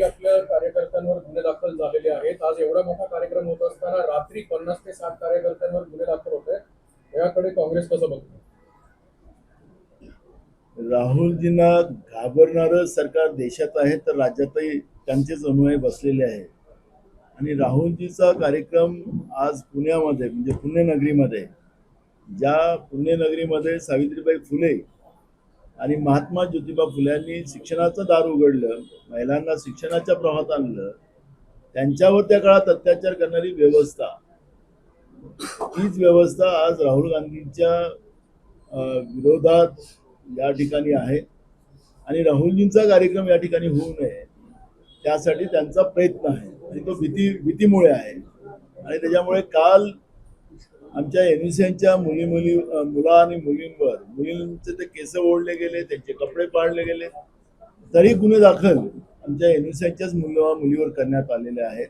रात्री आपल्या कार्यकर्त्यांवर गुन्हे दाखल झालेले आहेत. आज एवढा मोठा कार्यक्रम होत असताना रात्री 50 ते 60 कार्यकर्त्यांवर गुन्हे दाखल होत आहेत. याकडे काँग्रेस कसं बघते? राहुलजींना घाबरणारं सरकार देशात आहे तर राज्यातही त्यांचेच अनुयायी बसलेले आहेत. आणि राहुलजीचा कार्यक्रम आज पुण्यामध्ये म्हणजे पुण्यनगरीमध्ये, ज्या पुण्यनगरीमध्ये सावित्रीबाई फुले आणि महात्मा ज्योतिबा फुल्यांनी शिक्षणाचं दार उघडलं, महिलांना शिक्षणाच्या प्रवाहात आणलं, त्यांच्यावर त्या काळात अत्याचार करणारी व्यवस्था, तीच व्यवस्था आज राहुल गांधींच्या विरोधात या ठिकाणी आहे. आणि राहुलजींचा कार्यक्रम या ठिकाणी होऊ नये त्यासाठी त्यांचा प्रयत्न आहे आणि तो भीतीमुळे आहे. आणि त्याच्यामुळे काल आमच्या एनएसएनच्या मुला आणि मुलींचे ते केस ओढले गेले, त्यांचे कपडे पाडले गेले, तरी गुन्हे दाखल आमच्या एनएसएनच्याच मुलीवर करण्यात आलेले आहेत.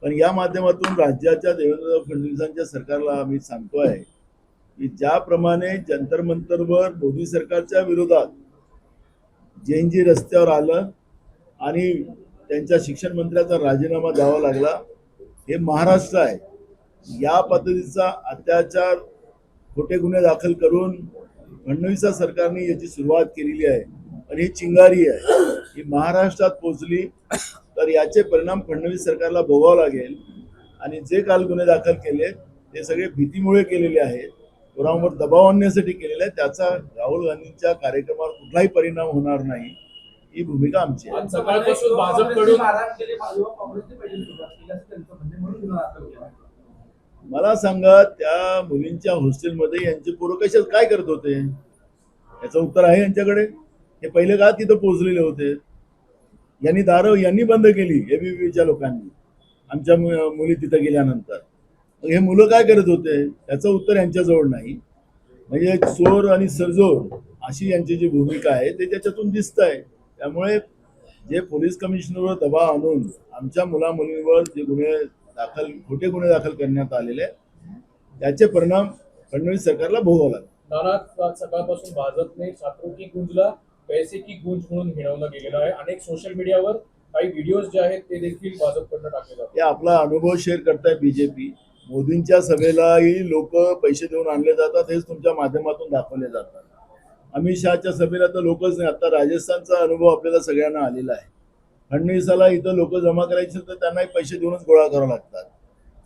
पण या माध्यमातून राज्याच्या देवेंद्र फडणवीसांच्या सरकारला आम्ही सांगतो आहे की ज्याप्रमाणे जंतर मंतरवर मोदी सरकारच्या विरोधात जैनजी रस्त्यावर आलं आणि त्यांच्या शिक्षण मंत्र्याचा राजीनामा द्यावा लागला, हे महाराष्ट्र आहे. या पद्धतीचा अत्याचार, खोटे गुन्हे दाखल करून फडणवीस सरकारने याची सुरुवात केलेली आहे आणि ही चिंगारी आहे, ही महाराष्ट्रात पोहोचली तर याचे परिणाम फडणवीस सरकारला भोगावं लागेल. आणि जे काल गुन्हे दाखल केले ते सगळे भीतीमुळे केलेले आहेत, कोणावर दबाव आणण्यासाठी केलेला आहे. त्याचा राहुल गांधींच्या कार्यक्रमावर कुठलाही परिणाम होणार नाही, ही भूमिका आमची आहे. सकाळपासून भाजपकडून मला सांगा, त्या मुलींच्या हॉस्टेलमध्ये यांचे पोरं कशात काय करत होते, याचं उत्तर आहे यांच्याकडे. हे पहिले का तिथं पोहोचलेले होते, यांनी बंद केली एबीव्हीच्या लोकांनी आमच्या मुली तिथं गेल्यानंतर. हे मुलं काय करत होते याचं उत्तर यांच्याजवळ नाही. म्हणजे चोर आणि सरजोर अशी यांची जी भूमिका आहे ते त्याच्यातून दिसत आहे. त्यामुळे जे पोलीस कमिशनरवर दबाव आणून आमच्या मुलींवर जे खोटे गुन्हे दाखल करण्यात आलेले त्याचे परिणाम फडणवीस सरकारला भोगावं लागले. नाना, सकाळपासून भाजपने छात्रों की गूंजला पैसे की गूंज म्हणून हिणवलं गेलेलं आहे. अनेक सोशल मीडियावर काही व्हिडिओज जे आहेत ते देखील भाजपकडनं टाकले जातात. हे आपला अनुभव शेअर करताय बीजेपी. मोदींच्या सभेलाही लोक पैसे देऊन आणले जातात, हेच तुमच्या माध्यमातून दाखवले जातात. अमित शहाच्या सभेला तर लोकच नाही. आता राजस्थानचा अनुभव आपल्याला सगळ्यांना आलेला आहे. फडणवीसाला इथं लोक जमा करायचे तर त्यांनाही पैसे देऊनच गोळा करावे लागतात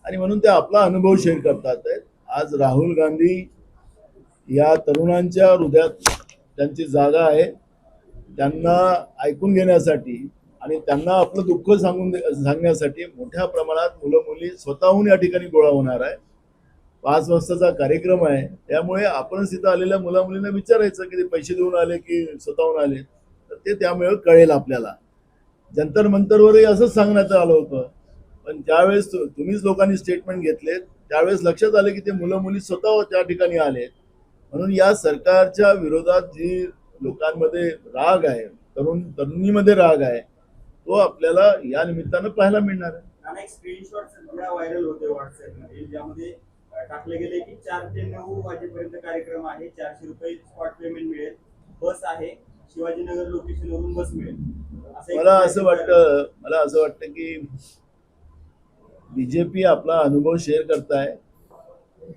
आणि म्हणून ते आपला अनुभव शेअर करतात. आज राहुल गांधी या तरुणांच्या हृदयात त्यांची जागा आहे. त्यांना ऐकून घेण्यासाठी आणि त्यांना आपलं दुःख सांगण्यासाठी मोठ्या प्रमाणात मुलं मुली स्वतःहून या ठिकाणी गोळा होणार आहे. 5 वाजताचा कार्यक्रम आहे, त्यामुळे आपण तिथं आलेल्या मुला मुलींना विचारायचं की ते पैसे देऊन आले की स्वतःहून आले, तर ते त्यामुळे कळेल आपल्याला. जंतर मंतरवरही असंच सांगण्यात आलं होतं, पण ज्यावेळेस तुम्हीच लोकांनी स्टेटमेंट घेतले त्यावेळेस लक्षात आलं की ते मुलं मुली स्वतः त्या ठिकाणी आले. म्हणून या सरकारच्या विरोधात जी लोकांमध्ये राग आहे, तरुणीमध्ये राग आहे, तो आपल्याला या निमित्तानं पाहायला मिळणार आहे. अनेक स्क्रीनशॉट सध्या व्हायरल होते व्हॉट्सअपमध्ये, ज्यामध्ये टाकले गेले की 4 ते 9 वाजेपर्यंत कार्यक्रम आहे, 400 रुपये स्पॉट पेमेंट मिळेल, बस आहे, शिवाजीनगर लोकेशनवरून बस मिळेल. मला असं वाटतं की बीजेपी आपला अनुभव शेअर करताय.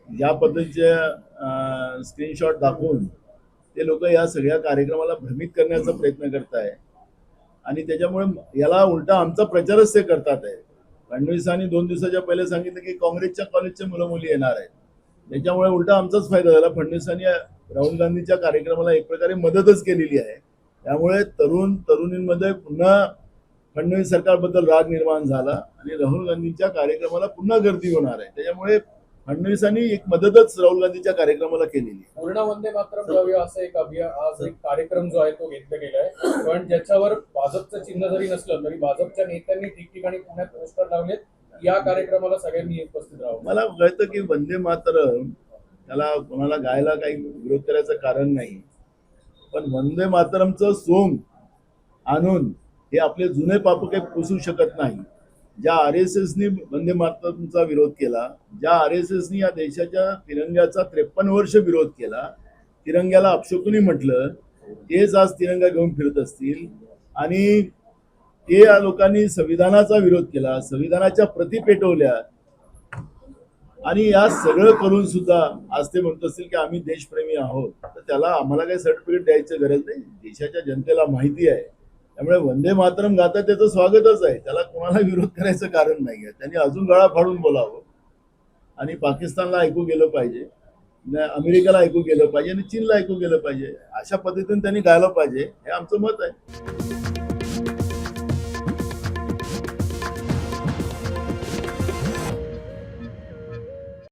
ज्या पद्धतीच्या स्क्रीनशॉट दाखवून ते लोक या सगळ्या कार्यक्रमाला भ्रमित करण्याचा प्रयत्न करताय आणि त्याच्यामुळे याला उलटा आमचा प्रचारच ते करतात आहे. फडणवीसांनी 2 दिवसाच्या पहिले सांगितलं की काँग्रेसच्या कॉलेजचे मुलं मुली येणार आहेत, त्याच्यामुळे उलटा आमचाच फायदा झाला. फडणवीसांनी राहुल गांधीच्या कार्यक्रमाला एक प्रकारे मदतच केलेली आहे. त्यामुळे तरुणींमध्ये पुन्हा फडणवीस सरकारबद्दल राग निर्माण झाला आणि राहुल गांधींच्या कार्यक्रमाला पुन्हा गर्दी होणार आहे. त्याच्यामुळे फडणवीसांनी एक मदतच राहुल गांधीच्या कार्यक्रमाला केलेली. पूर्ण वंदे मातरम गाऊया असं एक अभियान, आज एक कार्यक्रम जो आहे तो घेतला गेला आहे, पण ज्याच्यावर भाजपचं चिन्ह जरी नसलं तरी भाजपच्या नेत्यांनी ठिकठिकाणी पुण्यात पोस्टर लावलेत. या कार्यक्रमाला सगळ्यांनी उपस्थित राहावं. मला कळतं की वंदे मातरम त्याला कोणाला गायला काही विरोध करायचं कारण नाही, पण वंदे मातरमचं सोंग आणून हे आपले जुने पाप काही पुसू शकत नाही. ज्या RSSनी वंदे मातरमचा विरोध केला, ज्या RSSनी या देशाच्या तिरंग्याचा 53 वर्ष विरोध केला, तिरंग्याला अपशकुनी म्हटलं, तेच आज तिरंगा घेऊन फिरत असतील आणि ते या लोकांनी संविधानाचा विरोध केला, संविधानाच्या प्रती पेटवल्या आणि या सगळं करून सुद्धा आज ते म्हणत असतील की आम्ही देशप्रेमी आहोत, तर त्याला आम्हाला काही सर्टिफिकेट द्यायची गरज नाही. देशाच्या जनतेला माहिती आहे. त्यामुळे वंदे मातरम गातात त्याचं स्वागतच आहे. त्याला कोणाला विरोध करायचं कारण नाही आहे. त्यांनी अजून गळा फाडून बोलावं आणि पाकिस्तानला ऐकू गेलं पाहिजे, अमेरिकेला ऐकू गेलं पाहिजे आणि चीनला ऐकू गेलं पाहिजे. अशा पद्धतीने त्यांनी गायला पाहिजे, हे आमचं मत आहे.